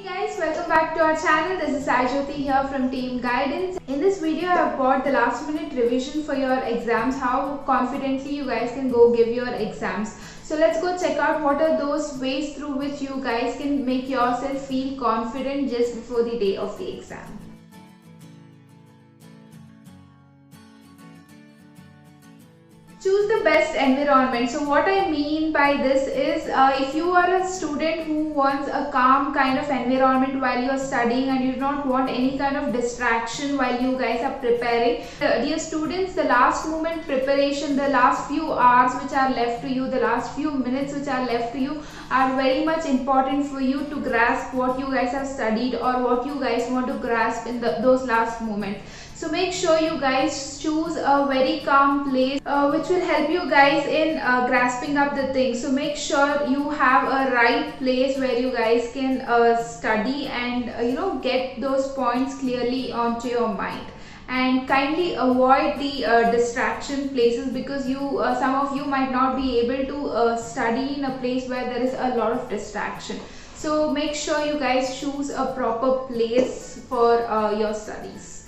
Hey guys, welcome back to our channel. This is Saijyoti here from Team Guidance. In this video, I have brought the last minute revision for your exams, how confidently you guys can go give your exams. So let's go check out what are those ways through which you guys can make yourself feel confident just before the day of the exam. Choose the best environment. So what I mean by this is if you are a student who wants a calm kind of environment while you're studying and you do not want any kind of distraction while you guys are preparing. Dear students, the last moment preparation, the last few hours which are left to you, the last few minutes which are left to you are very much important for you to grasp what you guys have studied or what you guys want to grasp in those last moments. So make sure you guys choose a very calm place which will help you guys in grasping up the things. So make sure you have a right place where you guys can study and get those points clearly onto your mind. And kindly avoid the distraction places because some of you might not be able to study in a place where there is a lot of distraction. So make sure you guys choose a proper place for your studies.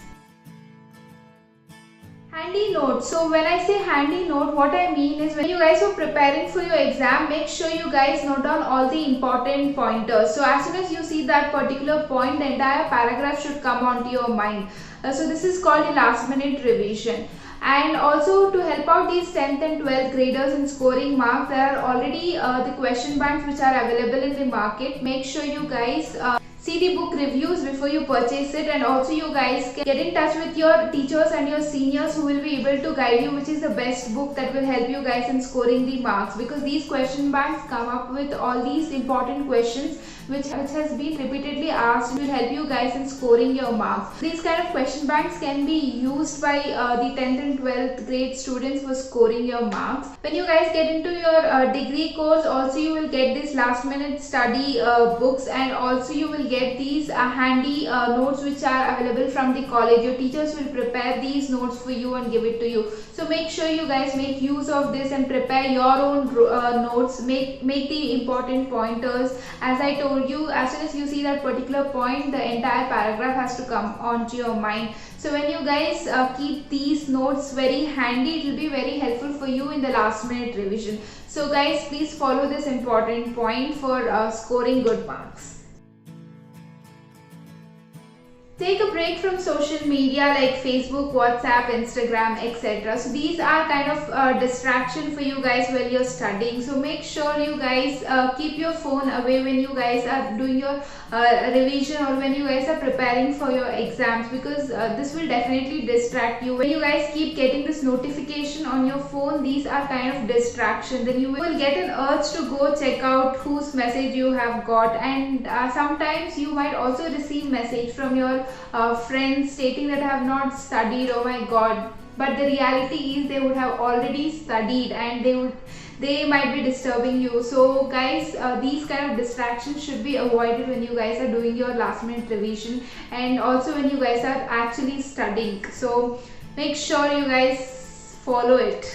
Handy note. So when I say handy note, what I mean is when you guys are preparing for your exam, make sure you guys note down all the important pointers. So as soon as you see that particular point, the entire paragraph should come onto your mind. So this is called the last minute revision. And also to help out these 10th and 12th graders in scoring marks, there are already the question banks which are available in the market. Make sure you guys see the book reviews before you purchase it, and also you guys can get in touch with your teachers and your seniors who will be able to guide you which is the best book that will help you guys in scoring the marks, because these question banks come up with all these important questions which has been repeatedly asked, will help you guys in scoring your marks. These kind of question banks can be used by the 10th and 12th grade students for scoring your marks. When you guys get into your degree course, also you will get these last minute study books, and also you will get these handy notes which are available from the college. Your teachers will prepare these notes for you and give it to you. So make sure you guys make use of this and prepare your own notes. Make the important pointers. As I told you, as soon as you see that particular point, the entire paragraph has to come onto your mind. So when you guys keep these notes very handy, it will be very helpful for you in the last minute revision. So guys, please follow this important point for scoring good marks. Take a break from social media like Facebook, WhatsApp, Instagram, etc. So these are kind of distraction for you guys while you're studying. So make sure you guys keep your phone away when you guys are doing your revision or when you guys are preparing for your exams, because this will definitely distract you. When you guys keep getting this notification on your phone, these are kind of distraction. Then you will get an urge to go check out whose message you have got, and sometimes you might also receive message from your friends stating that I have not studied, oh my god, but the reality is they would have already studied and they might be disturbing you. So guys, these kind of distractions should be avoided when you guys are doing your last minute revision, and also when you guys are actually studying. So make sure you guys follow it.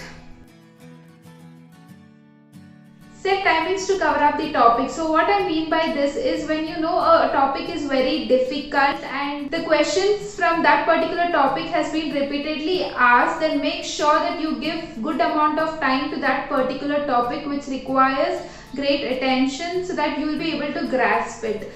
Set timings to cover up the topic. So what I mean by this is when you know a topic is very difficult and the questions from that particular topic has been repeatedly asked, then make sure that you give good amount of time to that particular topic which requires great attention so that you will be able to grasp it.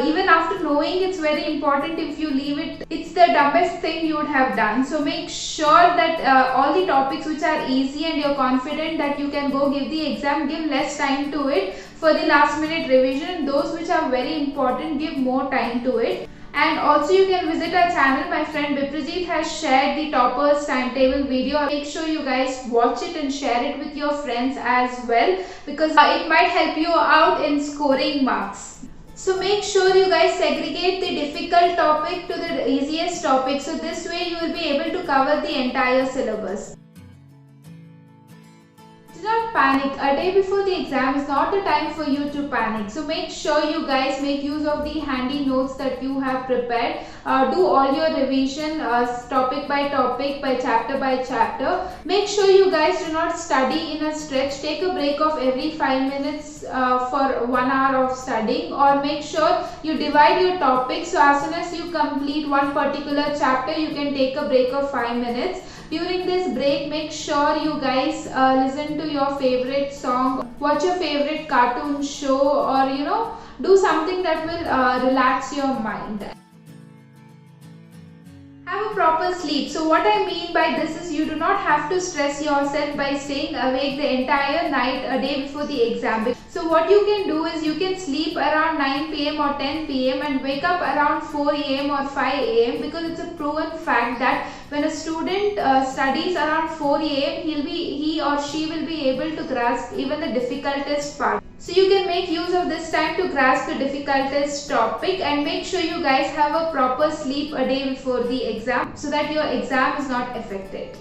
Even after knowing, it's very important. If you leave it, it's the dumbest thing you would have done. So make sure that all the topics which are easy and you're confident that you can go give the exam, give less time to it for the last minute revision. Those which are very important, give more time to it. And also you can visit our channel. My friend Biprajit has shared the toppers timetable video. Make sure you guys watch it and share it with your friends as well, because it might help you out in scoring marks. So make sure you guys segregate the difficult topic to the easiest topic. So this way you will be able to cover the entire syllabus. Do not panic. A day before the exam is not the time for you to panic. So make sure you guys make use of the handy notes that you have prepared. Do all your revision topic by topic, by chapter. Make sure you guys do not study in a stretch. Take a break of every 5 minutes for 1 hour of studying, or make sure you divide your topic. So as soon as you complete one particular chapter, you can take a break of 5 minutes. During this break, make sure you guys listen to your favorite song, watch your favorite cartoon show, or do something that will relax your mind. Have a proper sleep. So what I mean by this is you do not have to stress yourself by staying awake the entire night a day before the exam. So what you can do is you can sleep around 9 p.m. or 10 p.m. and wake up around 4 a.m. or 5 a.m. because it's a proven fact that when a student studies around 4 a.m. he or she will be able to grasp even the difficultest part. So you can make use of this time to grasp the difficultest topic, and make sure you guys have a proper sleep a day before the exam so that your exam is not affected.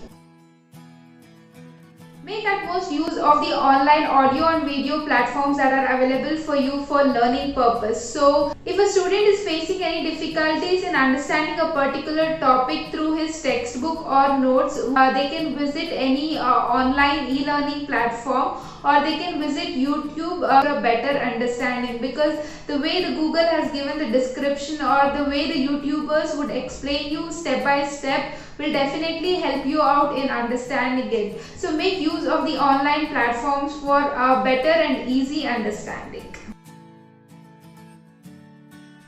Make utmost use of the online audio and video platforms that are available for you for learning purpose. So if a student is facing any difficulties in understanding a particular topic through his textbook or notes, they can visit any online e-learning platform, or they can visit YouTube for a better understanding, because the way the Google has given the description or the way the YouTubers would explain you step by step will definitely help you out in understanding it. So make use of the online platforms for a better and easy understanding.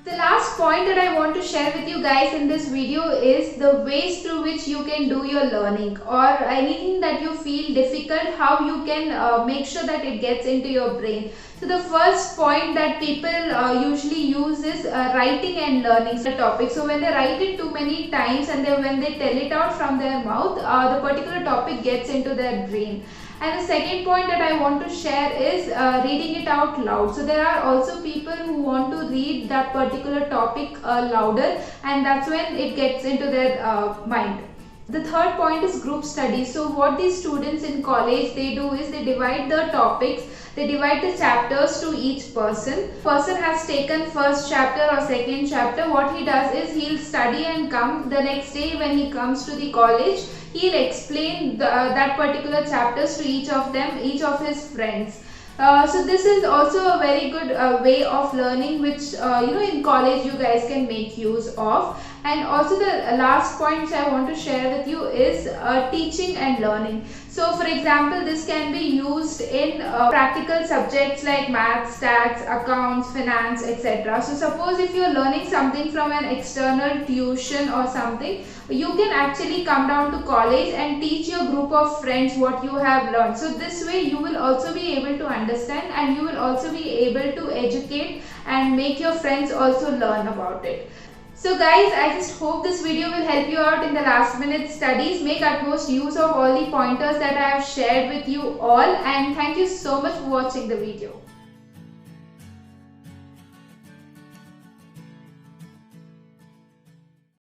The last point that I want to share with you guys in this video is the ways through which you can do your learning, or anything that you feel difficult, how you can make sure that it gets into your brain. So the first point that people usually use is writing and learning the topic. So when they write it too many times and then when they tell it out from their mouth, the particular topic gets into their brain. And the second point that I want to share is reading it out loud. So there are also people who want to read that particular topic louder, and that's when it gets into their mind. The third point is group studies. So what these students in college they do is they divide the topics, they divide the chapters to each person. Person has taken first chapter or second chapter. What he does is he'll study and come the next day when he comes to the college. He'll explain that particular chapters to each of them, each of his friends. So this is also a very good way of learning, which in college you guys can make use of. And also the last point which I want to share with you is teaching and learning. So for example, this can be used in practical subjects like maths, stats, accounts, finance, etc. So suppose if you are learning something from an external tuition or something, you can actually come down to college and teach your group of friends what you have learned. So this way you will also be able to understand, and you will also be able to educate and make your friends also learn about it. So guys, I just hope this video will help you out in the last minute studies. Make utmost use of all the pointers that I have shared with you all, and thank you so much for watching the video.